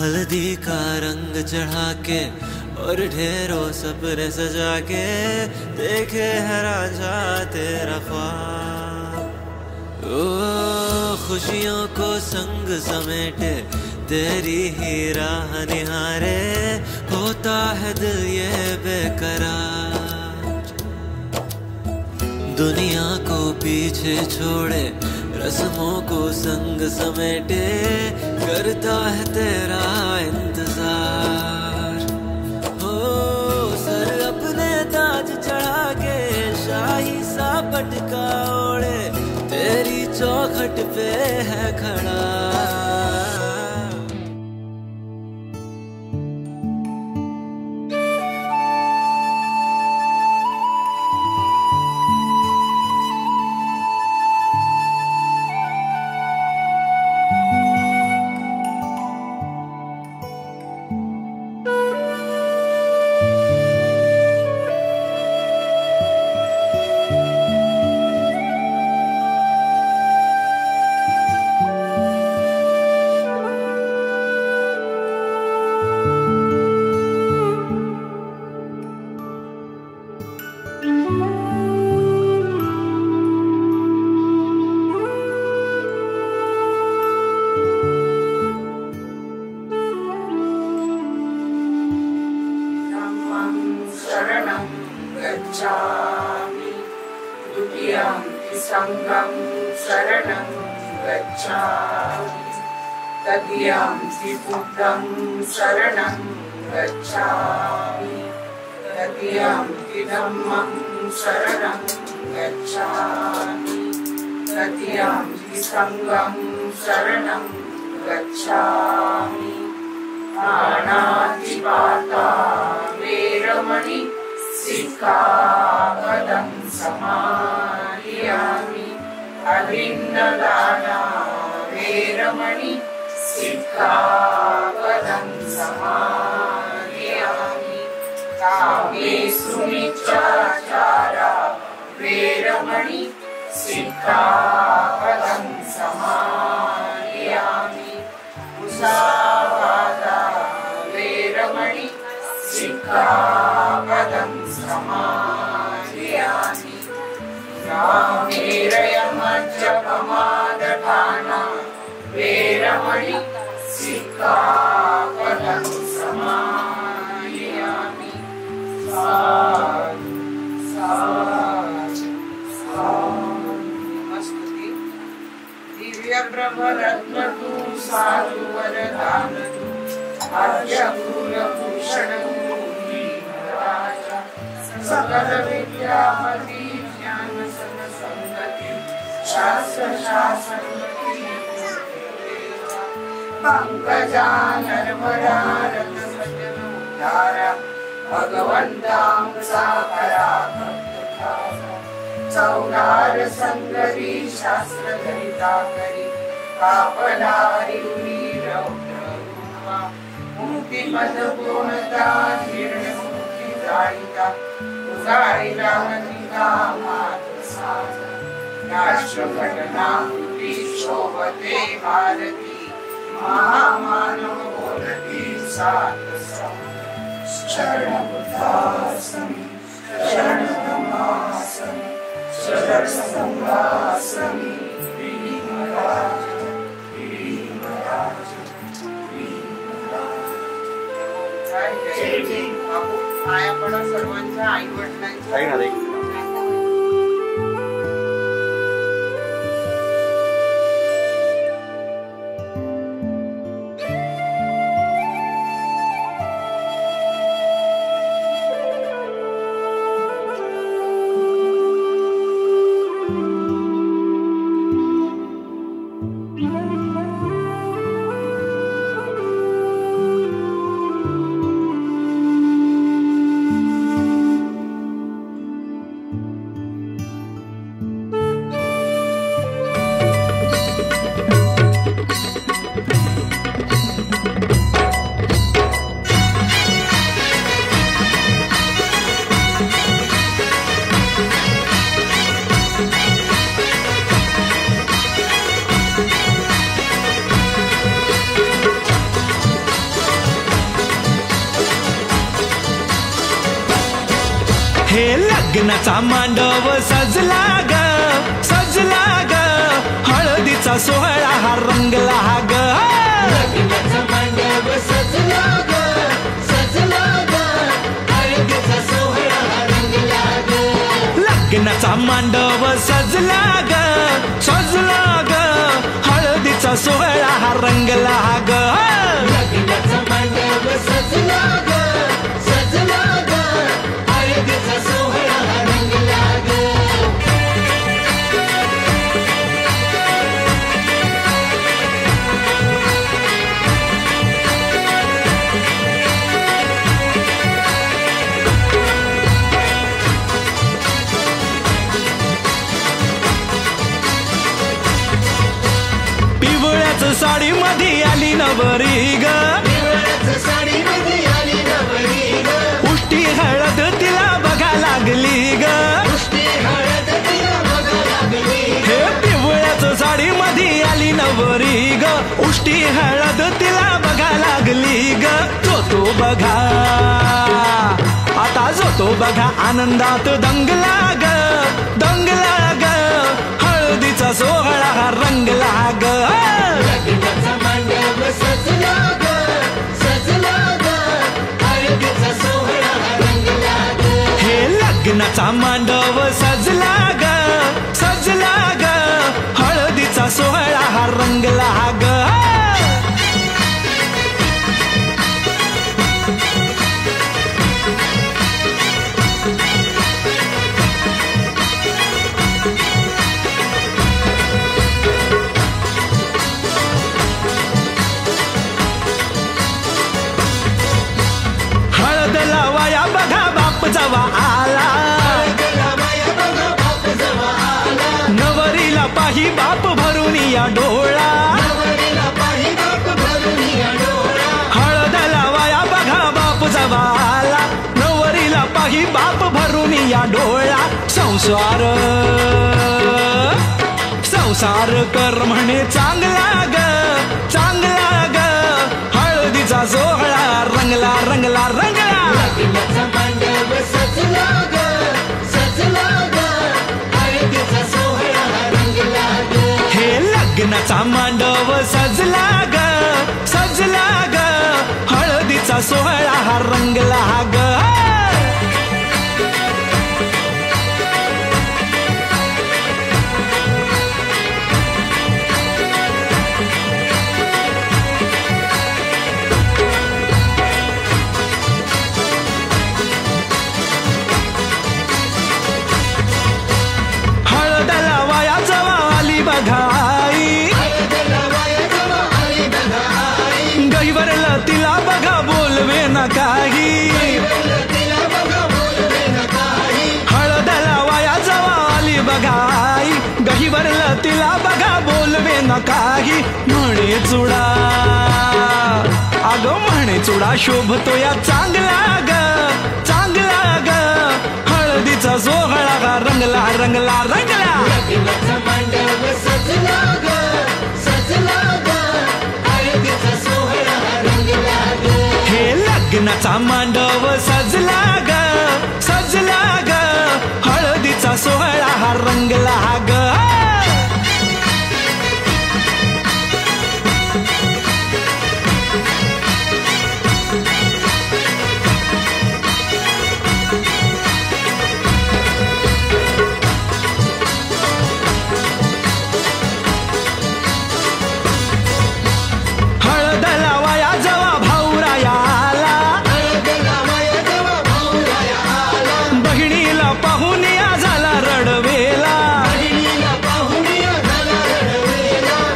हल्दी का रंग चढ़ा के और ढेरों सपने सजा के देखे है राजा तेरा ख्वाब। ओ खुशियों को संग समेटे तेरी ही राह निहारे, होता है दिल ये बेकरार। दुनिया को पीछे छोड़े रस्मों को संग समेटे, करता है तेरा इंतजार। हो सर अपने ताज चढ़ा के शाही सा पटका ओढ़े, तेरी चौखट पे है खड़ा। शरणं गच्छामि द्वितीयं संघं शरणं गच्छामि तृतीयं बुद्धं शरणं गच्छामि तृतीयं धम्मं शरणं गच्छामि तृतीयं संघं शरणं गच्छामि पाणातिपाता वेरमणि सिक्खापदं समादियामि अभिन्नदाना वेरमणि सिक्खापदं समादियामि कामेषु मिथ्याचारा वेरमणि सिक्खापदं समादियामि मुसावादा वेरमणि सिक्खापदं समादियामि रामेरयमज्जपमादधाना वेरमणि सिक्खापदं समादियामि साधु साधु साधु। नमस्ते। दिव्य ब्रह्मरत्न तू साधु वरदान तू आद्य कुलभूषण राजा सकल विद्यापति ज्ञान संगति शास्त्र शासन पंकजानर्मदा रत्न उद्धारा भगवन्तां साकरा चौदार संगरी शास्त्र धरिता करी कापलारी मुक्ति पद पूर्णता जीर्ण मुक्ति दायिता उदारिला मतिका मात्र साधन राष्ट्र घटना मुक्ति शोभते भारती महामानव बोलती सात शरण बुद्धासमी शरण धम्मासमी शरण संघासमी भीमराज भीमराज पाया पडा सर्वांच्या आई वडिलांच्या। लग्नाचा मांडव सजला ग सजला ग हळदीचा सोहळा हा रंगला ग लग्नाचा मांडव सजला ग सजला ग हळदीचा सोहळा हा रंगला ग लग्नाचा मांडव सजला ग सजला ग हळदीचा सोहळा हा रंगला ग लग्नाचा मांडव सजला ग सजला ग हळदीचा सोहळा हा रंगला ग साडी मध्ये आली नवरी ग साडी मध्ये आली नवरी ग उष्टी हळद तिला बघा लागली ग उष्टी हळद तिला बघा लागली हे पिवळ्याच साडी मध्ये आली नवरी ग उष्टी हळद तिला बघा लागली ग जो बघा आता जो बघा आनंदात दंगला ग दंगला ग हळदीचा सोहळा हा रंगला ग लग्नाचा मांडव सजला ग सजला ग हळदीचा सोहळा हा रंगला ग हे लग्नाचा मांडव सजला ग सजला ग हळदीचा सोहळा हा रंगला ग हळद लावाया बघा बाप जवा आला नवरीला पाही बाप भरून या डोळा हळद लावाया बघा बाप जवा आला नवरीला पाही बाप भरून या डोळा संसार संसार कर म्हणे चांगला ग चांगला ग हळदीचा सोहळा रंगला रंगला रंगला लग्नाचा मांडव सजला ग सजला ग हळदीचा सोहळा हा रंगला ग हे लग्नाचा मांडव सजला ग सजला ग हळदीचा सोहळा हा रंगला ग हळद लावाया जवा आली बघाई गहिवरला तिला बघा बोलवे न काही हळद लावाया जवा आली बघाई गहिवरला तिला बघा बोलवे न काही म्हणे चुडा अगं म्हणे चुडा शोभतो या चांगला ग चांगला ग हळदीचा सोहळा गा रंगला रंगला रंगला लग्नाचा मांडव सजला ग सजला ग हळदीचा सोहळा हा रंगला ग हे लग्नाचा मांडव सजला ग सजला ग हळदीचा सोहळा हा रंगला ग हळद लावाया जवा भाऊराया आला बहिणीला पाहून या झाला रडवेला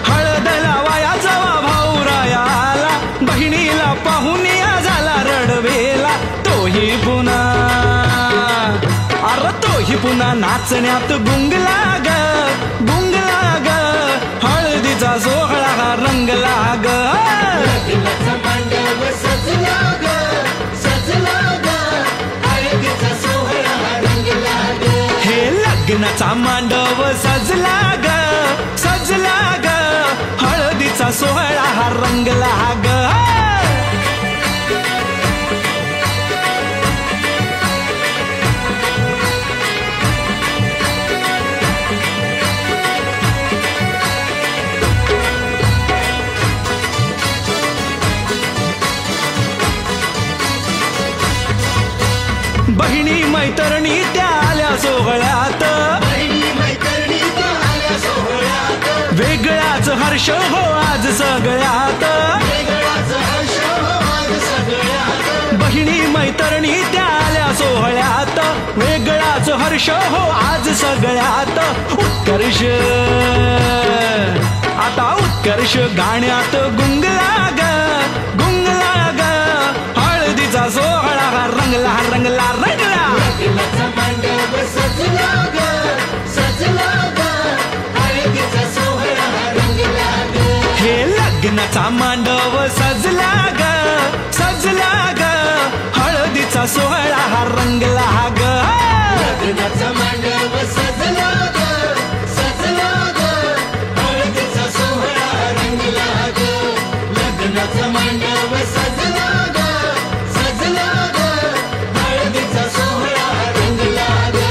हळद लावाया जवा भाऊराया आला बहिणीला पाहून या झाला रडवेला तोही पुन्हा अरे तोही पुन्हा नाचण्यात गुंगला ग गुंगला ग हळदीचा सोहळा हा रंगला ग लग्नाचा मांडव सजला ग सजला ग हळदीचा सोहळा हा रंगला ग हे लग्नाचा मांडव सजला ग सजला ग हळदीचा सोहळा हा रंगला ग मैतरणी त्या आल्या सोहळ्यात, बहिणी मैत्रिणी त्या आल्या सोहळ्यात, वेगळाच हर्ष हो आज सगळ्यात, वेगळाच हर्ष हो आज सगळ्यात, बहिणी मैतरणी त्या आल्या सोहळ्यात, वेगळाच हर्ष हो आज सगळ्यात. उत्कर्ष आता उत्कर्ष गाण्यात गुंगला ग, गुंगला ग, हळदीचा सोहळा रंगला रंगला रंगला. लग्नाचा मांडव सजला ग, सजला ग, हळदीचा सोहळा रंगला ग. हे लग्नाचा मांडव सजला ग, सजला ग, हळदीचा सोहळा रंगला ग. लग्नाचा मांडव सजला ग, सजला ग, हळदीचा सोहळा रंगला ग. लग्नाचा मांडव सजला ग, सजला ग, हळदीचा सोहळा रंगला ग.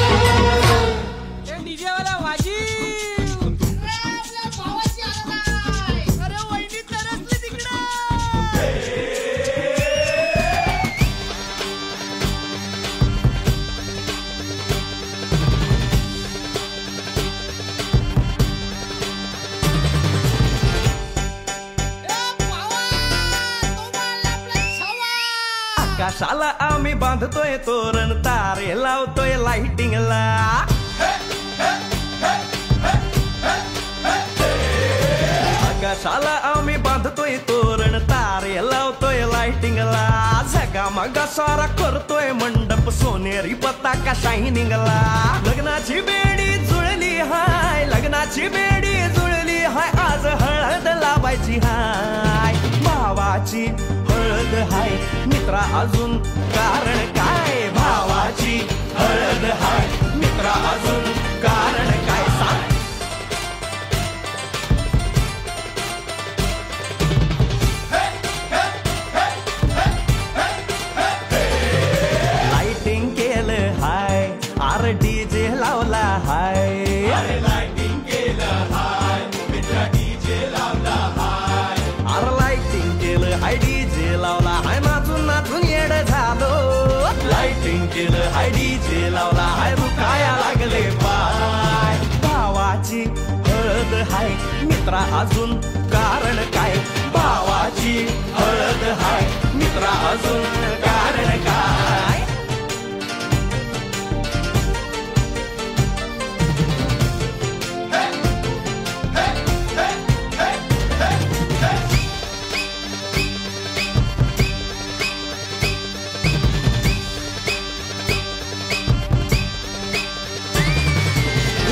आकाशाला आम्ही बांधतोय तोरण, तारे लावतोय लाइटिंगला. आकाशाला आम्ही बांधतोय तोरण, तारे लावतोय लाइटिंगला. झगामगा सारा करतोय मंडप, सोनेरी पताका शायनिंगला. लग्नाची बेडी जुळली हाय, लग्नाची बेडी जुळली हाय, आज हळद लावायची हाय. भावाची हळद हाय, मित्रा अजून कारण काय. भावाची हळद हाय, मित्रा अजून कारण काय. सांग. लाइटिंग केलं हाय, आर डीजे लावला हाय. लाइटिंग केलं हाय, मित्रा डीजे लावला हाय. आर लाइटिंग केलं हाय, डीजे लावला हाय, नाचून नाचून येड झालो. लाइटिंग केलं हाय, डीजे लावला हाय, दुखाया लागले पाय. भावाची हळद हाय, मित्रा अजून कारण काय. भावाची हळद हाय, मित्रा अजून कारण काय.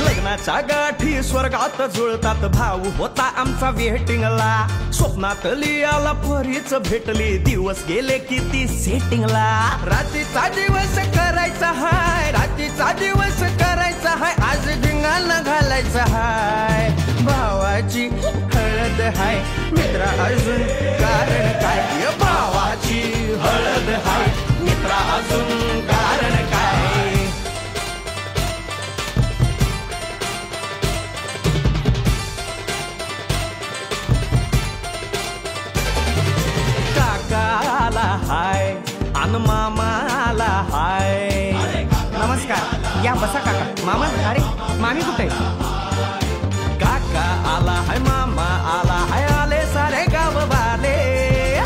लग्नाच्या गाठी स्वर्गात जुळतात, भाऊ होता आमचा वेटिंगला. स्वप्नात लियाला परीच भेटली, दिवस गेले किती सेटिंगला. रात्रीचा दिवस करायचा हाय, रात्रीचा दिवस करायचा हाय, आज धिंगाणा घालायचा हाय. भावाची हळद हाय, मित्रा अजून कारण काय. भावाची हळद हाय, मित्रा अजून कारण काय. काकाला हाय, अन मामाला हाय. नमस्कार, या बसा काका. मामा, अरे मामी कुठे? काका आला हाय, मामा आला हाय, आले सारे गाव वाले.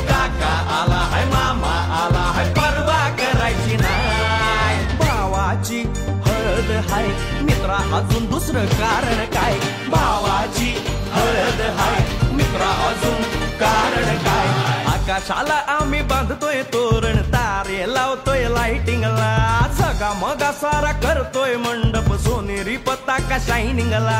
काका आला हाय, मामा आला हाय, परवा करायची नाय. भावाची हळद हाय, मित्रा अजून दुसरं कारण काय. भावाची हळद हाय, मित्रा अजून कारण काय. आकाशाला आम्ही बांधतोय तोरण, तारे लावतोय लाइटिंगला. सगा मगा सारा करतोय मंडप, सोनेरी पताका शायनिंगला.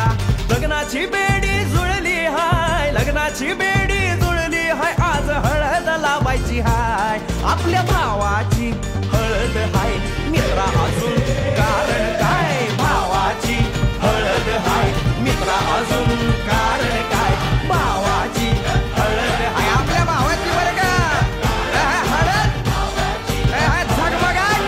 लग्नाची बेडी जुळली हाय, लग्नाची बेडी जुळली हाय, आज हळद लावायची हाय. आपल्या भावाची हळद हाय, मित्रा अजून कारण काय. भावाची हळद हाय, मित्रा अजून कारण काय. भावाची हळद हाय, आपल्या भावाची बरं का हळद झगमगाट.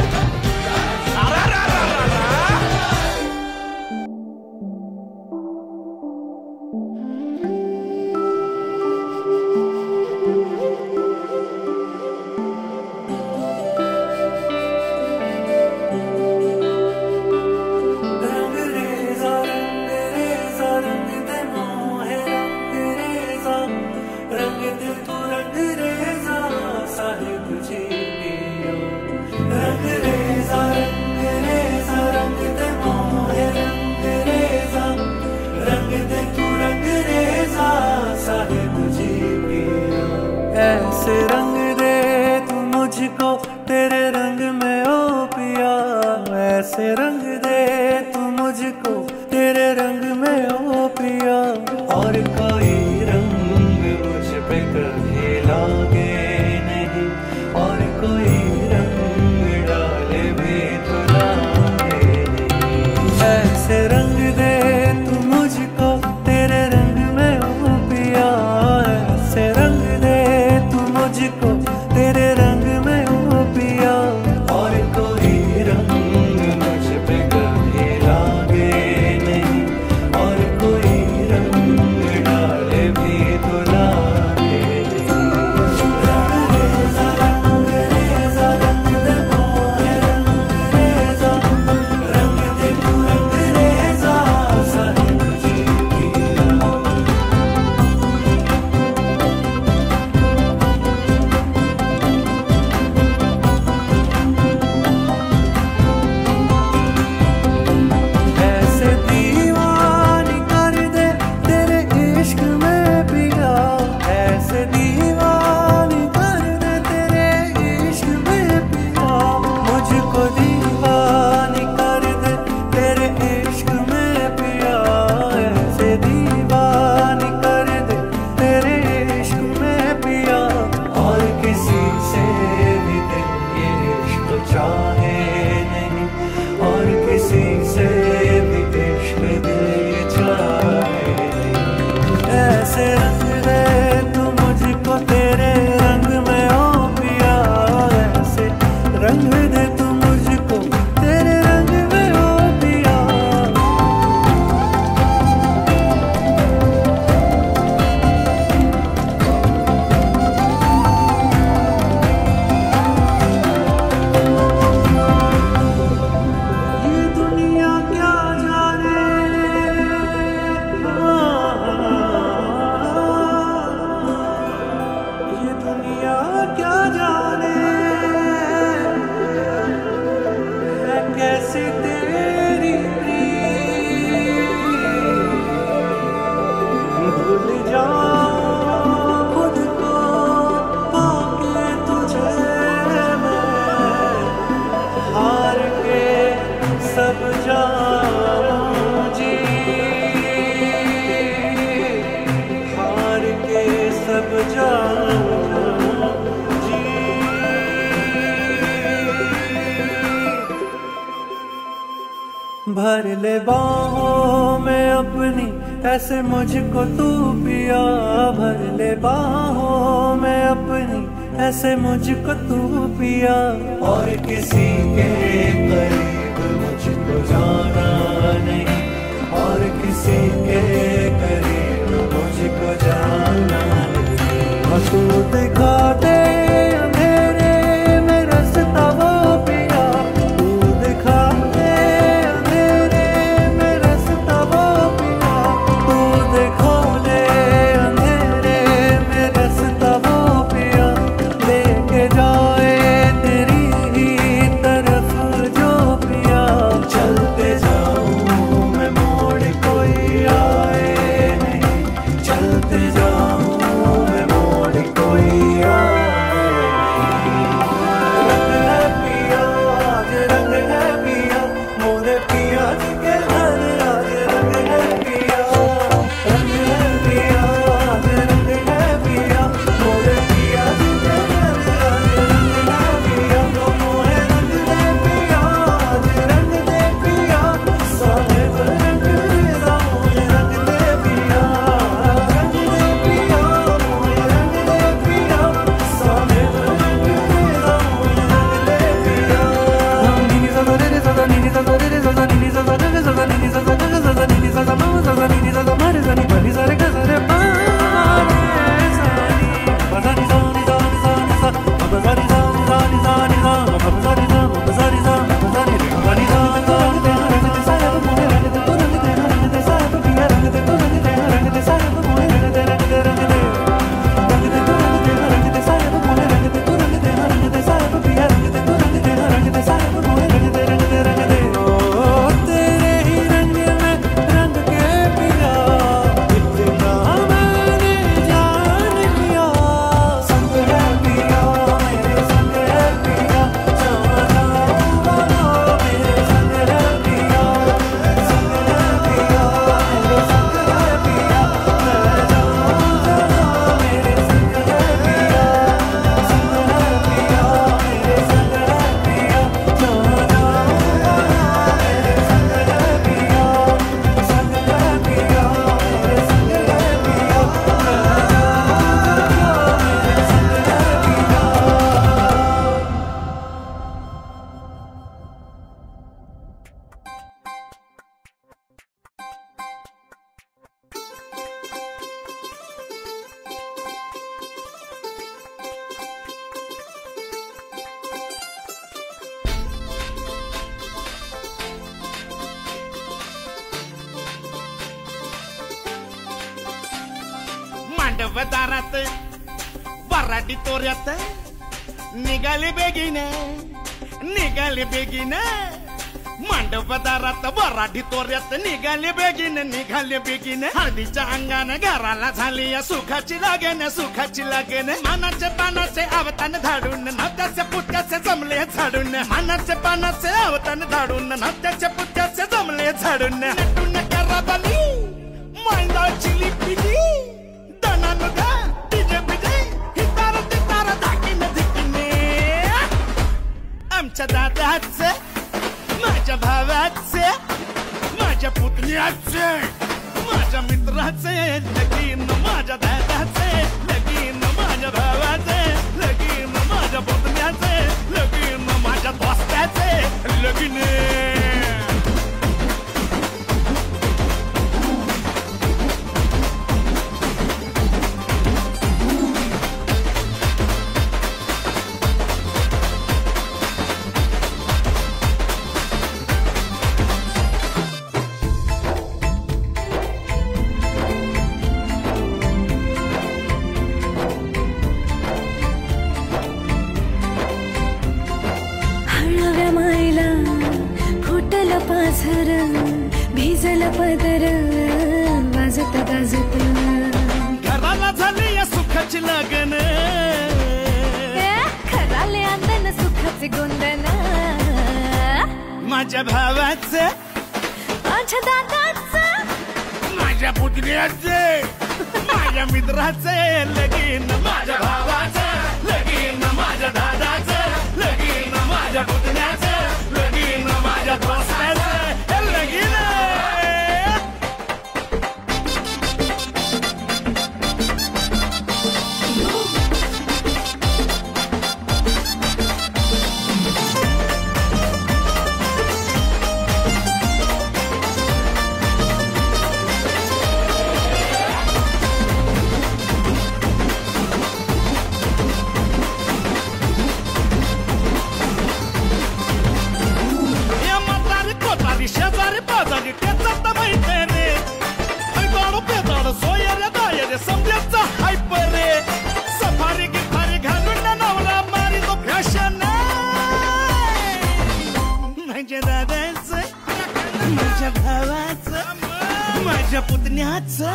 ऐसे रंग दे तू मुझको तेरे रंग में ओ पिया, ऐसे रंग दे तू मुझको तेरे रंग में ओ पिया। और कोई रंग मुझ पे कभी लागे नहीं, और कोई रंग डाले भी तो लागे नहीं। रंग रेजा रंग रेजा रंग दे मोहे रंग रेजा, रंग दे तू रंग रेजा सरंग जी पिया। ऐसे दीवानी कर दे तेरे इश्क में पिया, ऐसे दीवानी कर दे तेरे इश्क में पिया। मुझको दीवानी कर दे तेरे इश्क में पिया, ऐसे दीवानी कर दे तेरे इश्क में पिया। और किसी से भी दिल ये इश्क चाहे नहीं, और किसी से भी इश्क दिल चाहे नहीं। ऐसे रंग दे तू मुझको तेरे रंग में ओ पिया, ऐसे रंग दे तू मुझको तेरे रंग में ओ पिया। ये दुनिया क्या जाने, ये दुनिया क्या जाने है कैसी तेरी प्रीत। भूल जाऊं खुद को पाके तुझे मैं, हार के सब जाऊं जी, हार के सब जाऊं जी। भर ले बाहों में अपनी ऐसे मुझको तू पिया, भर ले बाहों में अपनी ऐसे मुझको तू पिया। और किसी के करीब मुझको जाना नहीं, और किसी के करीब मुझको जाना नहीं। तू दिखा दे अंधेरे में रास्ता वो पिया, तू दिखा दे अंधेरे में रास्ता वो पिया, तू दिखा दे अंधेरे में रास्ता वो पिया। लेके जाए तेरी ही तरफ जो पिया, चलते जाऊं मैं मोड़ कोई मांडवदारात वराडी तोऱ्यात निघाली बेगीने मांडवदारात वराडी तोऱ्यात निघाली बेगीने हळदीच्या अंगाने घराला झाली या सुखाची लागेन मानाचे पानाचे आवतान धाडून नात्याचे पुत्याचे जमले झाडून मानाचे पानाचे आवतान धाडून नात्याचे पुत्याचे जमले झाडून नटून कराबाली मांडाची लिपिली दणानुगा डीजे बिजे हितार तितार धाकीने आमच्या दादाचे माझ्या भावाचे माझ्या पुतण्याचे माझ्या मित्राचे लगीन माझ्या दादाचे लगीन माझ्या भावाचे लगीन माझ्या पुतण्याचे लगीन माझ्या दोस्ताचे लगीन पाझर भिजल पदर वाजत गाजत घराला झाली या सुखाची लगन खराले अंदन सुखाचे गोंदन माझ्या भावाचे माझ्या दादाचं माझ्या पुतण्याचे माझ्या मित्राचे लगीन माझ्या भावाचं लगीन माझ्या दादाचं लगीन माझ्या पुतण्याचे लगीन माझ्या दोस्ताचे लगीन शेजारी पाजारी त्याचा माहिती रे दारू पेदाड सोयरे दायरे समजायचा हायपर रे सफारी गिफारी घालून नवरा मारी तो फॅशन माझ्या दादाचं माझ्या भावाचं माझ्या पुतण्याचं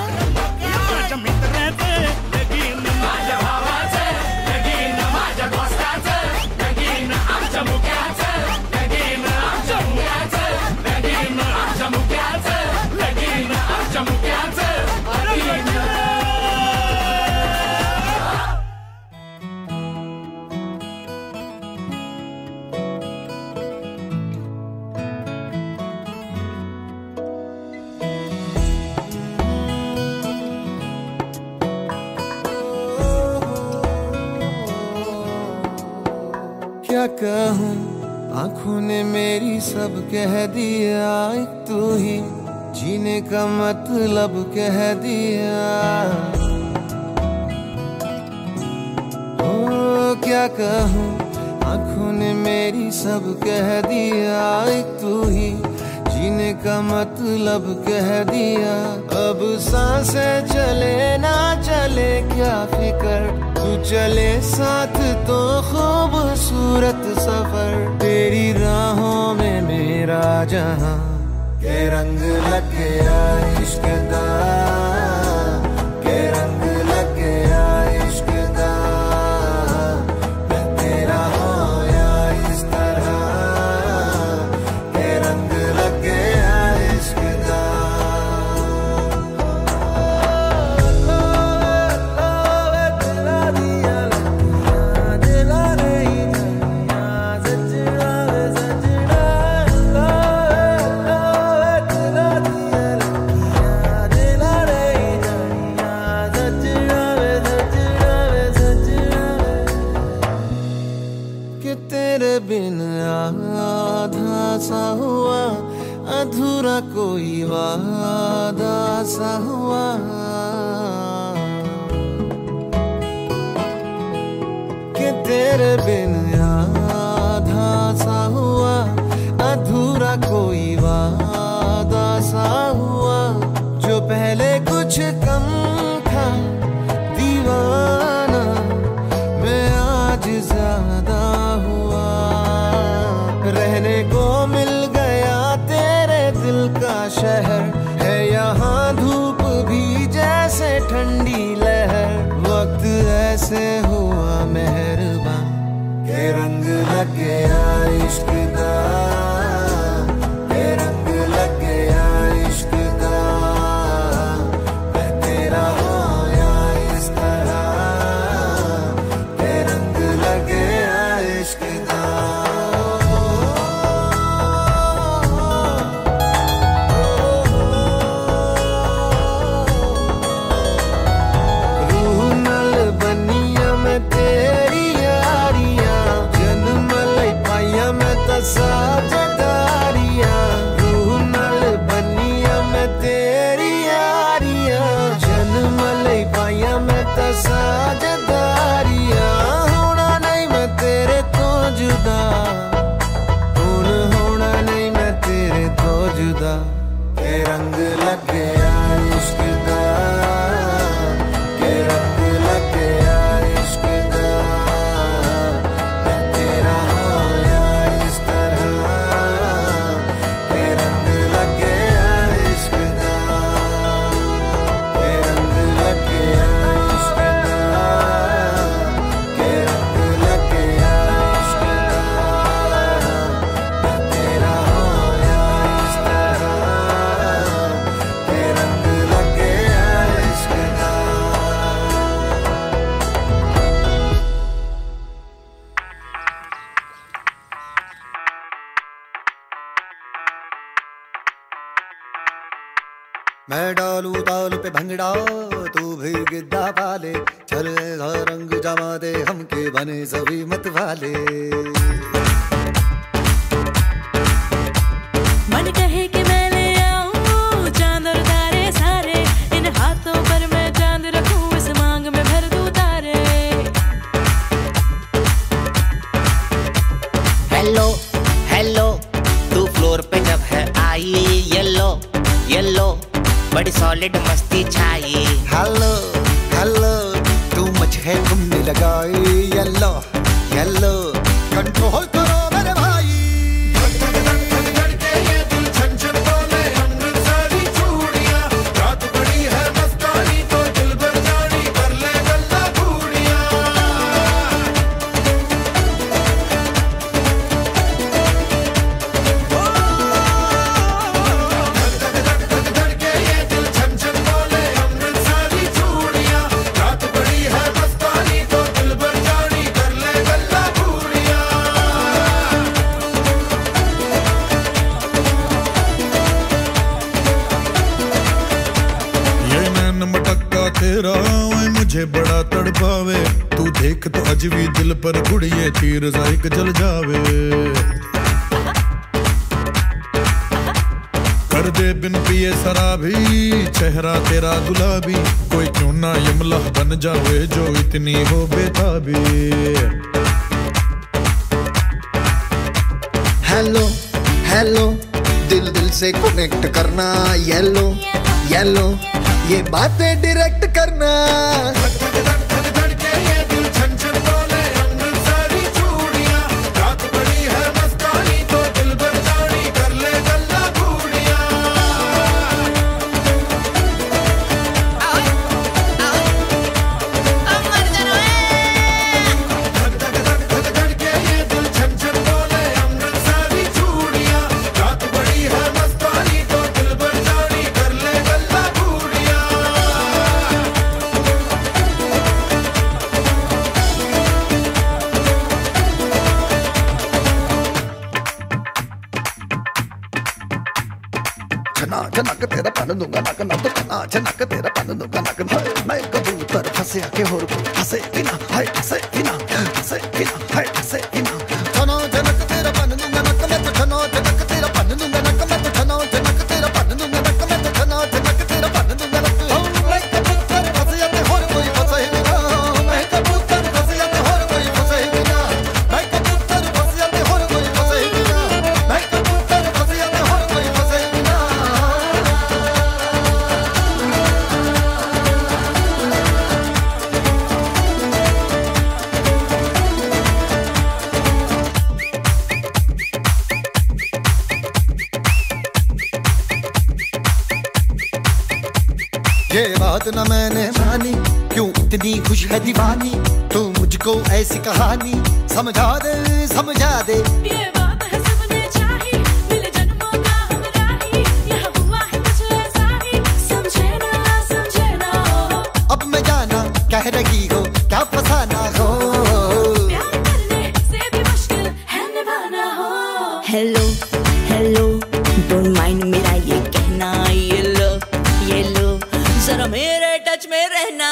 माझ्या मित्राचं लगीन माझ्या भावाचं लगीन माझ्या दोस्ताचं लगीन आमच्या मुक्याचं लगीन आमच्या मुक्याचं लगीन आमच्या मुक्याचं लगीन आमच्या मुक्याचं लगीन क्या कहूँ आँखों ने मेरी सब कह दिया एक तू ही जीने का मतलब कह दिया ओ क्या कहूँ आँखों ने मेरी सब कह दिया एक तू ही जीने का मतलब कह दिया अब सांसें चले ना चले क्या फिकर तू चले साथ तो खूबसूरत सफर तेरी राहों में मेरा जहां के रंग लग गया इश्क दा के रंग लग गया इश्क दा मैं तेरा होया इस तरह के रंग लग गया इश्क दा बिन आधा सा हुआ अधूरा कोई वादा सा हुआ कि तेरे बिन आधा सा हुआ अधूरा कोई वादा सा हुआ जो पहले कुछ कम था शहर है यहाँ, धूप भी जैसे ठंडी लहर। वक्त ऐसे हुआ मेहरबान के रंग लग गया इश्क दा, के रंग लग गया इश्क दा। मैं तेरा होया इस तरह, के रंग लग गया इश्क दा। साझेदारियां रूह नाल बनिया मैं तेरी यारियां, जन्म लई पाइया मैं तां साझेदारियां। होना नहीं मैं तेरे तो जुदा, हुण होना नहीं मैं तेरे तो जुदा। के रंग लग गया इश्क दा, के रंग लग गया इश्क दा। मैं तेरा होया इस तरह, के रंग लग गया इश्क दा, के रंग लग गया इश्क दा, के रंग लग गया इश्क दा। मैं तेरा होया इस तरह, के रंग लग गया इश्क दा। मैं डालू ताल पे भंगड़ा, तू भी गिद्दा पाले। चल ऐसा रंग जमा दे हमके बने सभी मत वाले। मन कहे कि मैं ले आऊं चांद और तारे सारे, इन हाथों पर मैं चांद रखूं, इस मांग में भर दूं तारे। हेलो हेलो, तू फ्लोर पे जब है आई, येलो येलो बड़ी सॉलिड मस्ती छाई। हेलो हेलो, तू मुझे घूमने लगाई। येलो येलो, कंट्रोल करो मेरे भाई। तेरा मुझे बड़ा तड़पावे, तू देख तो अज भी दिल पर गुड़िए तीर जाइक जल जावे। कर दे बिन पिए शराबी, चेहरा तेरा गुलाबी। कोई क्यों ना यमला बन जावे जो इतनी हो बेताबी। हेलो हेलो, दिल दिल से कनेक्ट करना। येलो येलो, ये बातें डायरेक्ट करना। नक तेरा पन दूंगा नक नक नक तेरा पन दूंगा नक। मैं कबूतर फंसे आके होर फंसे बिना हाय फंसे बिना फंसे बिना हाय फंसे बिना। छनो जनक तेरा पन दूंगा नक मैं तो छनो जनक तेरा पन दूंगा नक मैं तो छनो जनक तेरा पन दूंगा नक मैं तो छनो जनक तेरा पन दूंगा नक। मैं कबूतर फंसे आके होर कोई फंसे बिना। मैं कबूतर फंसे आके होर कोई फंसे बिना। मैं कबूतर फंसे आके होर कोई फंसे बिना। मैं कबूतर फंसे आके होर कोई फंसे बिना। ये बात न मैंने मानी, क्यों इतनी खुश है दीवानी, तू मुझको ऐसी कहानी समझा दे समझा दे। ये बात है सबने चाही, मिले जन्मों का हमराही, यहाँ हुआ है कुछ ऐसा ही, समझे ना अब मैं जाना कह रही हो क्या फसाना हो, प्यार करने से भी मुश्किल है निभाना हो। हेलो हेलो डोंट माइंड मेरा ये कहना, ये लो जरा मेरे टच में रहना।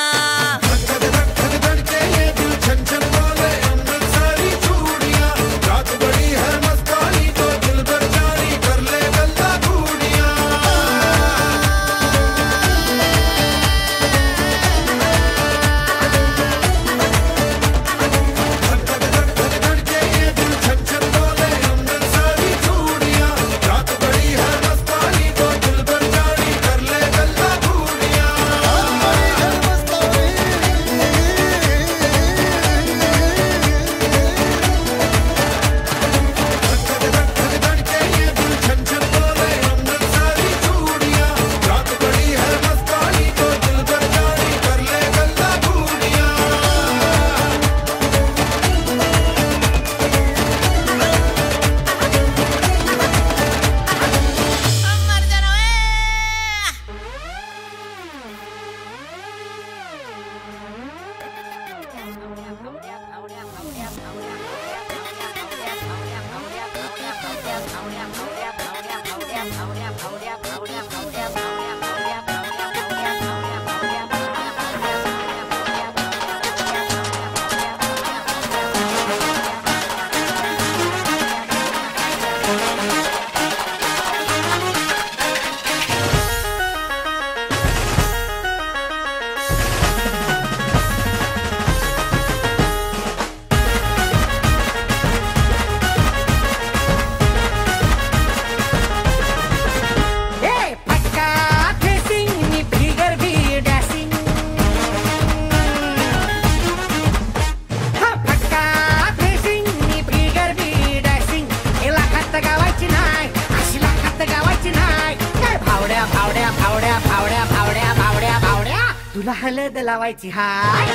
तुला हळद लावायची हाय,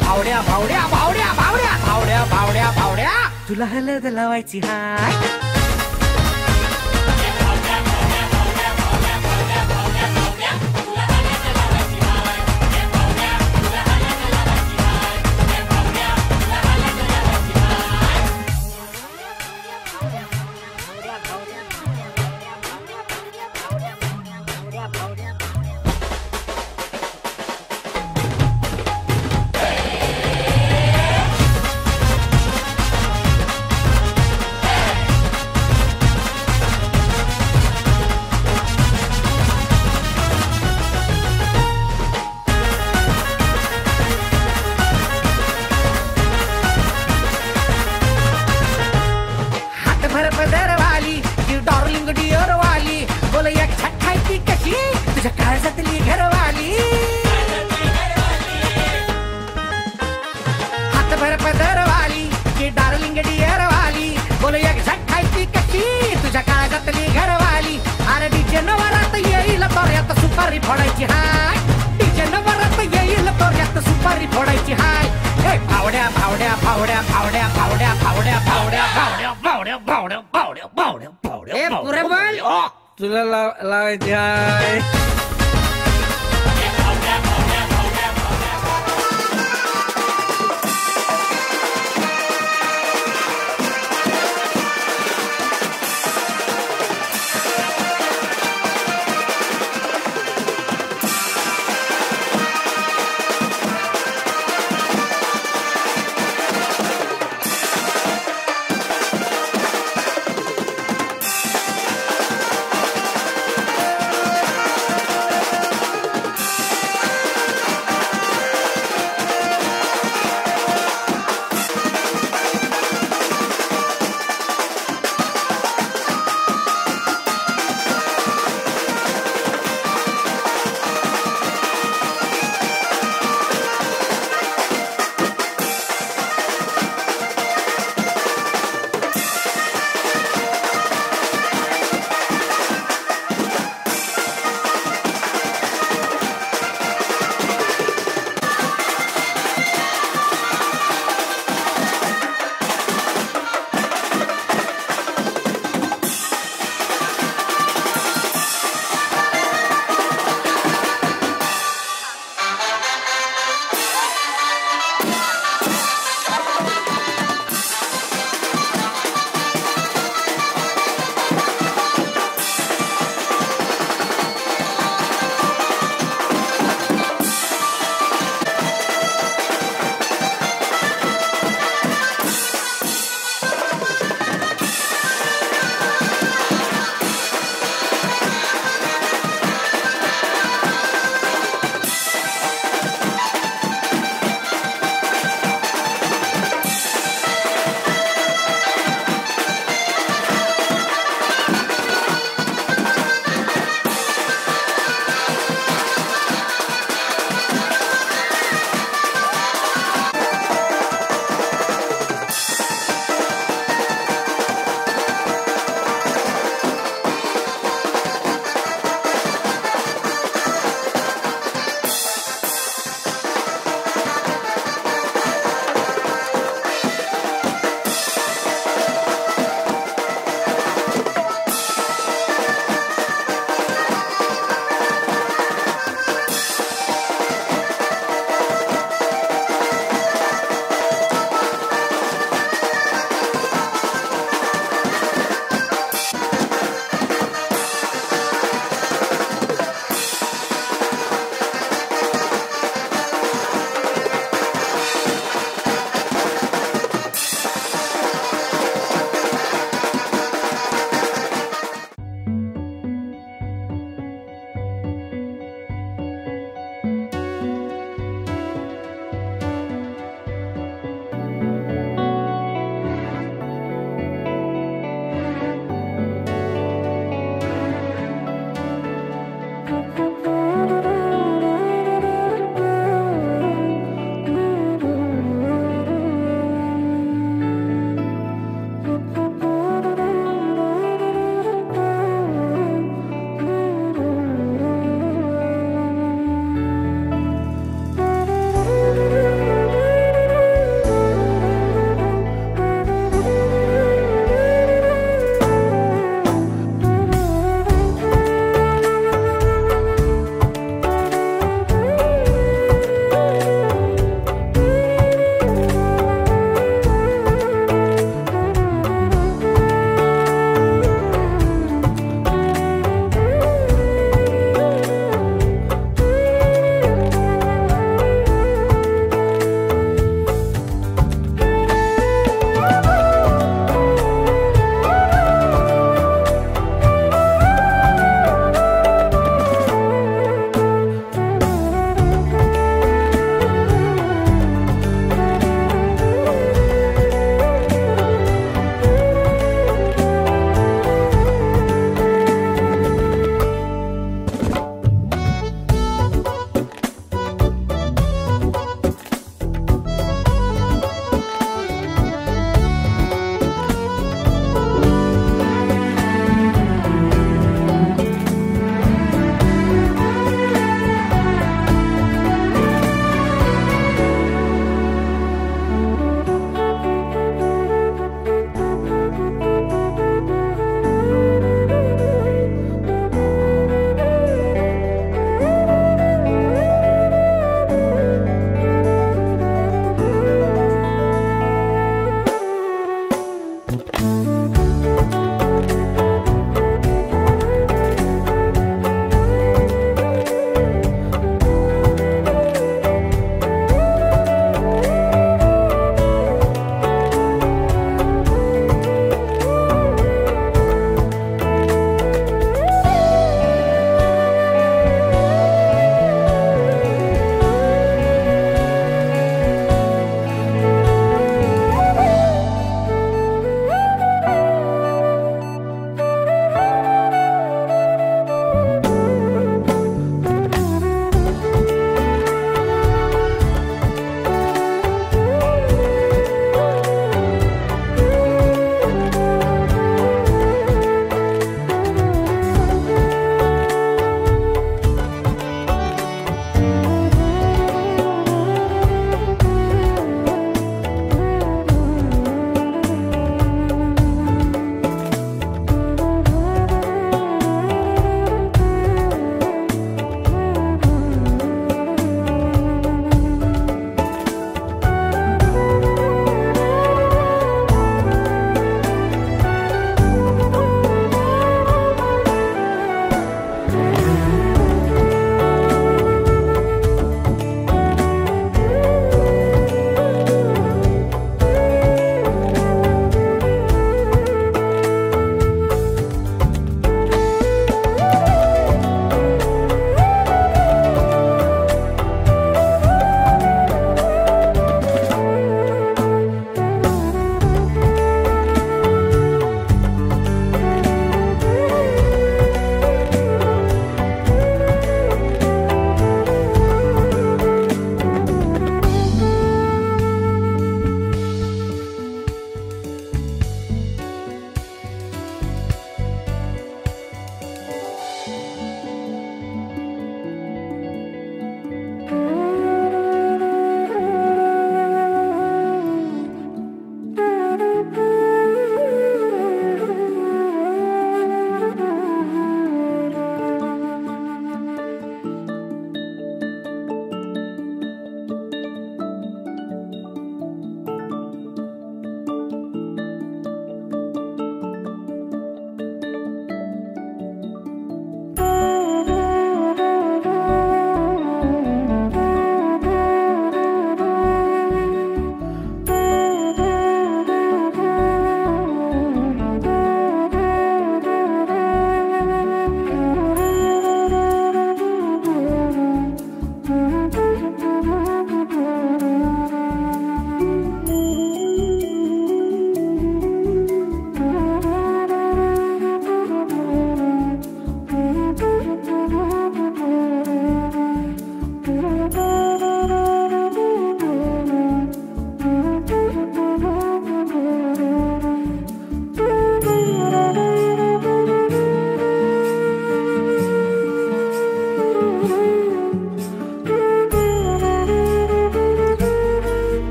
भावड्या भावड्या भावड्या भावड्या भावड्या भावड्या भावड्या तुला हळद लावायची हाय। तुझ्या काळजातली घरवाली, हातभर पदरवाली की डार्लिंग डिअरवाली, बोल एक झटकायची कशी तुझ्या काळजातली घरवाली। अरे डीजे नवरात येईल तोऱ्यात सुपारी फोडायची हाय, डीजे नवरात येईल तोऱ्यात सुपारी फोडायची हाय। ए भावड्या भावड्या भावड्या भावड्या भावड्या भावड्या भावड्या भावड्या भावड्या भावड्या भावड्या भावड्या भावड्या ए पुरे बोल तुला लावायची हाय।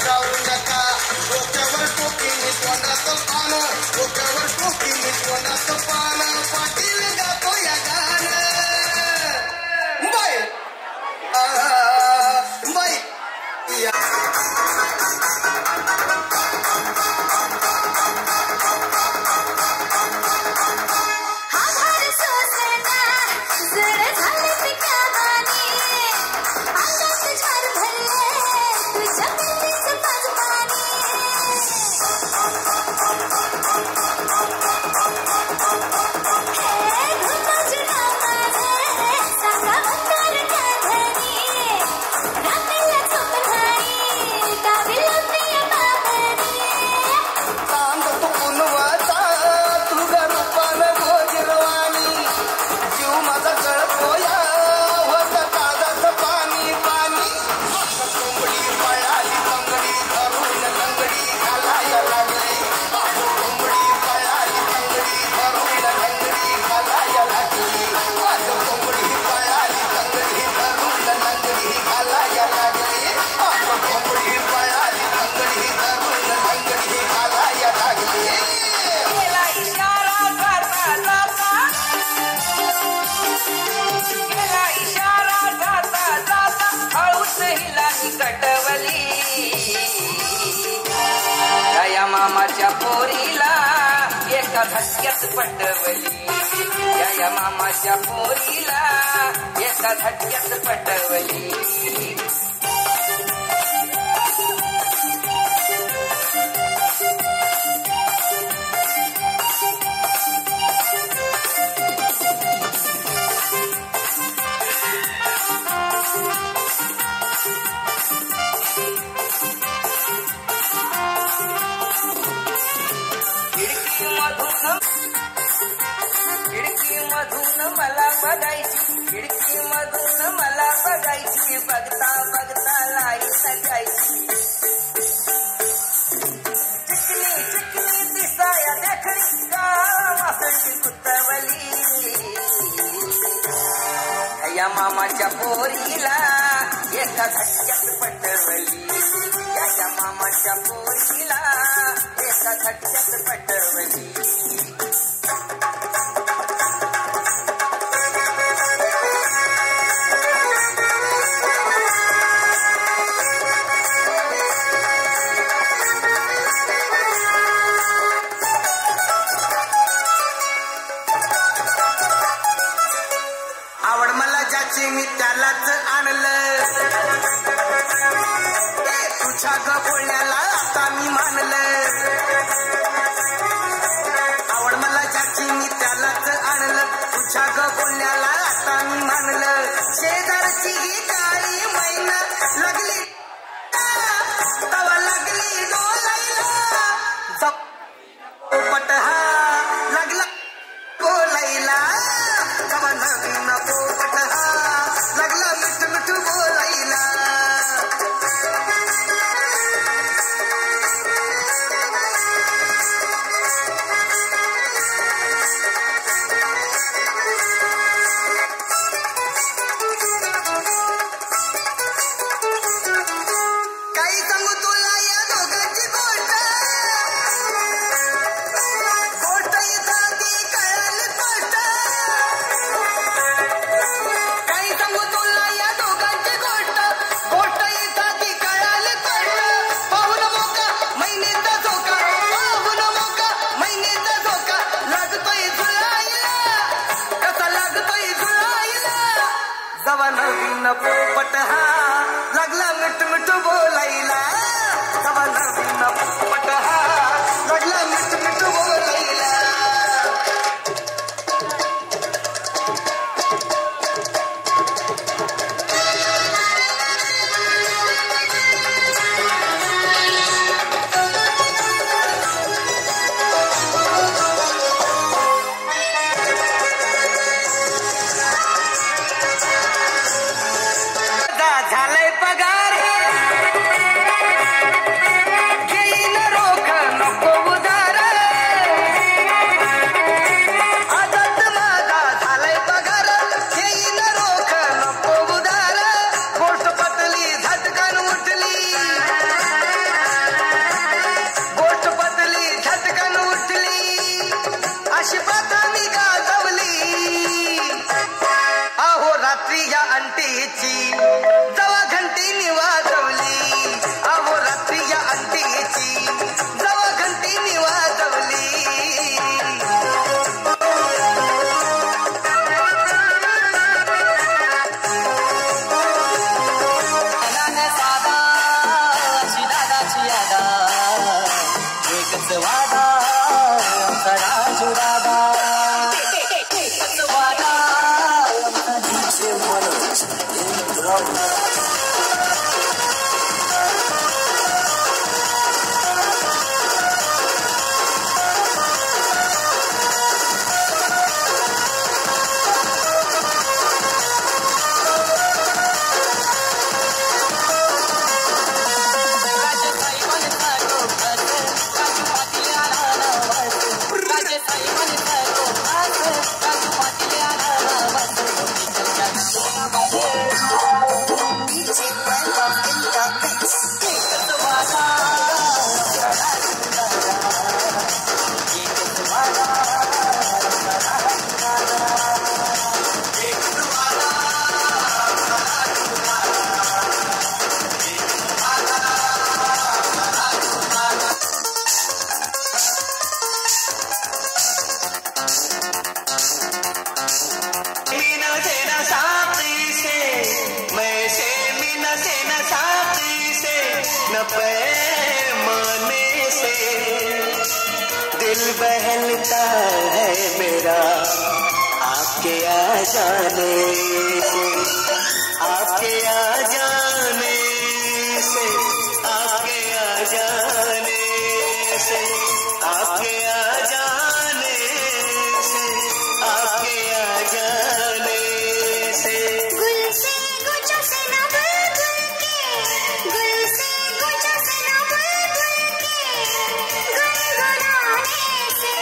जाऊ नका डोक्यावर टोपीने तोंडाचं पान डोक्यावर टोपीने तोंडाचं पान पाटील गातो या गाणं बाय बाय या मामाच्या पोरीला एका झटक्यात पटवली या मामाच्या पोरीला एका झटक्यात पटवली खिडकीमधून मला बघायची बघता बघता लाई सजायची चिकनी दिसाया देखणी कामासाठी कुतवली या मामाच्या पोरीला एका झटक्यात पटवली या मामाच्या पोरीला एका झटक्यात पटवली मी त्यालाच आणलं तुझ्या ग बोलण्याला आता मी मानलं आवड मला ज्याची मी त्यालाच आणलं तुझ्या ग बोलण्याला आता मी मानलं शेजारची ही काळी मैना लागली तवा लागली डोलायला पोपट हा लागला बोलायला तवा नवीन पोपट हा लागला मिठ मिठ बोलायला काही सांगू तुला या दोघांची गोष्ट इथं कळाली गोष्ट काही सांगू तुला या दोघांची गोष्ट इथं कळाली गोष्ट पाहून मोका महिनेचा धोका पाहून मोका महिनेचा धोका लागतोय जुळायला कसा लागतोय जुळायला जवा नवीन पोपट हा लागला मिठ मिठ बोलायला जवा नवीन पोपट हा लागला मिठ मिठ बोलायला झालंय पगार माने से दिल बहलता है मेरा आपके आ जाने से, आपके आ जाने से, आपके आ जाने से, आपके आ जाने से, आपके आ जाने से। गुल से गुच्छा से ना बुलबुल के, गुल से गुच्छा से ना बुलबुल के गुनगुनाने से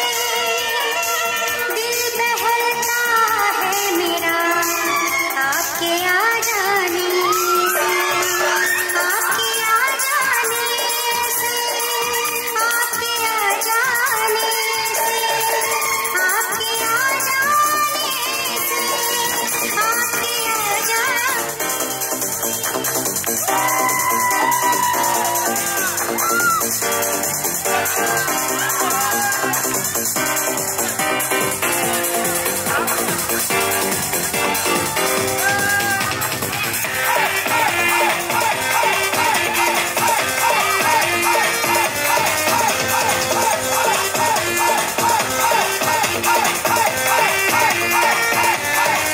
दिल बहलता है मेरा आपके आ जाने से, आपके आ जाने से, आपके आ जाने से, आपके आ जाने से, आपके आ जाने।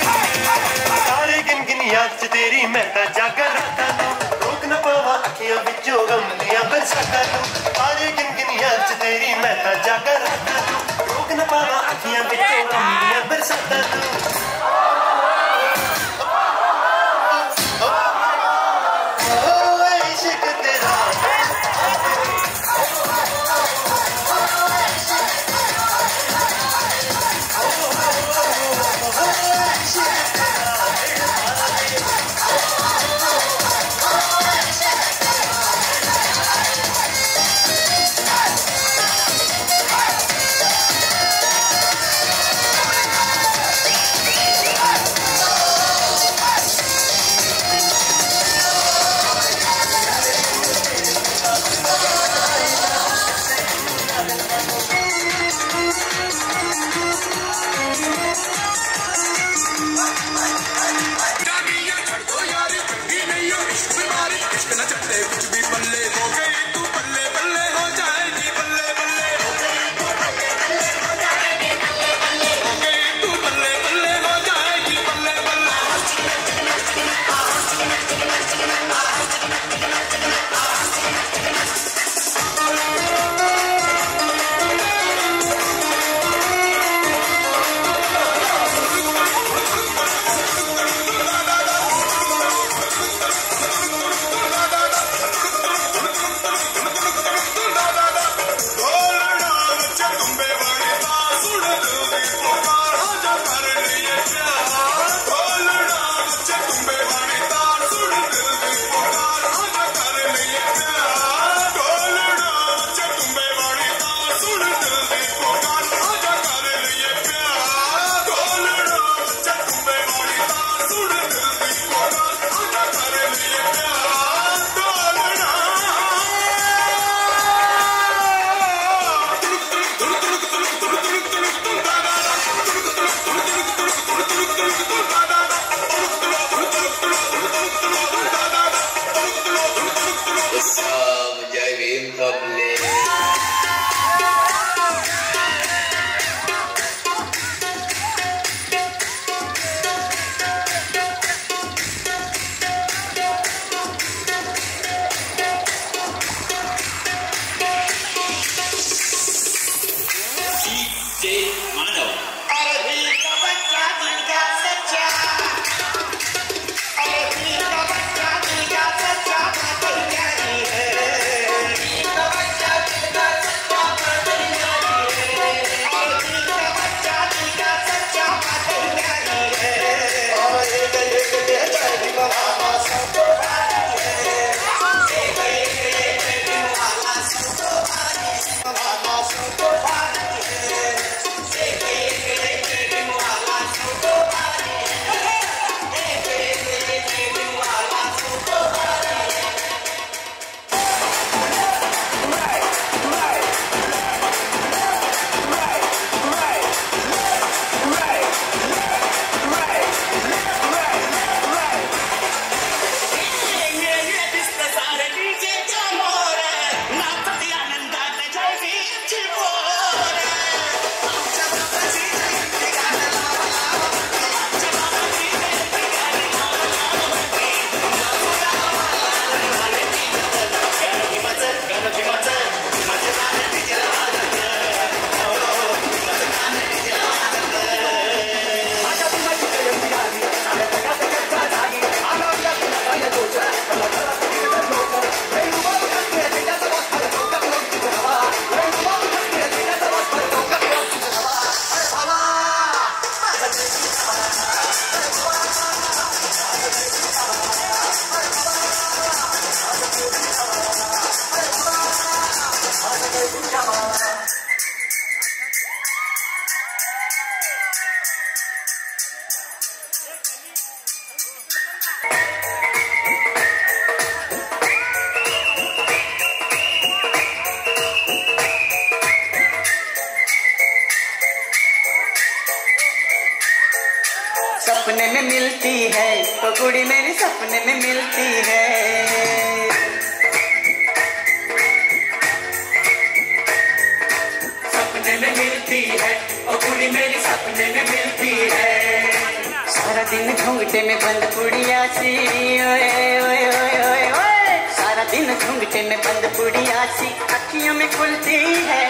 सारे गिन याद च तेरी मैं तां जागर रातां नूं, रोक न पावा अखियां विचों गम दियां बरसातां नूं। सारे गिन याद च तेरी मैं तां जागर रातां नूं, रोक न पावा अखियां विचों गम दियां बरसातां नूं। ओ इश्क तेरा सपने में मिलती है तो कुड़ी मेरी सपने में मिलती है। सपने में मिलती है ओ कुड़ी मेरी सपने में मिलती है। सारा दिन घूंघटे में बंद पुड़िया सी ओए ओए ओए ओए ओए। सारा दिन घूंघटे में बंद पुड़िया सी अखियों में खुलती है।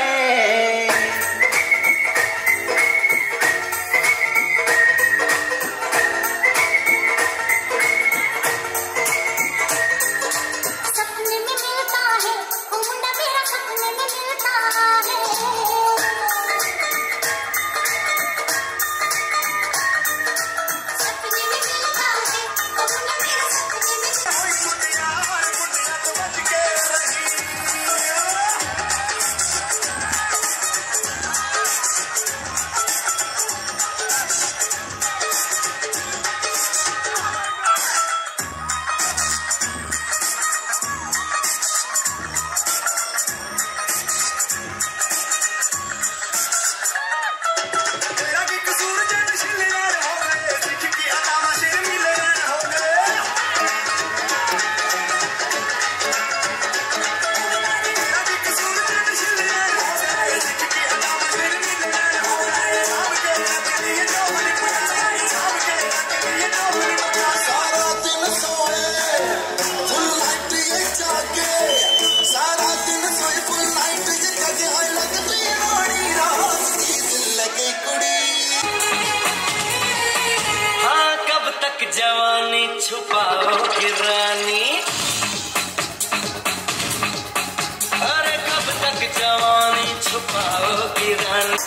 जवानी छुपाओगी रानी, अरे कब तक जवानी छुपाओगी रानी।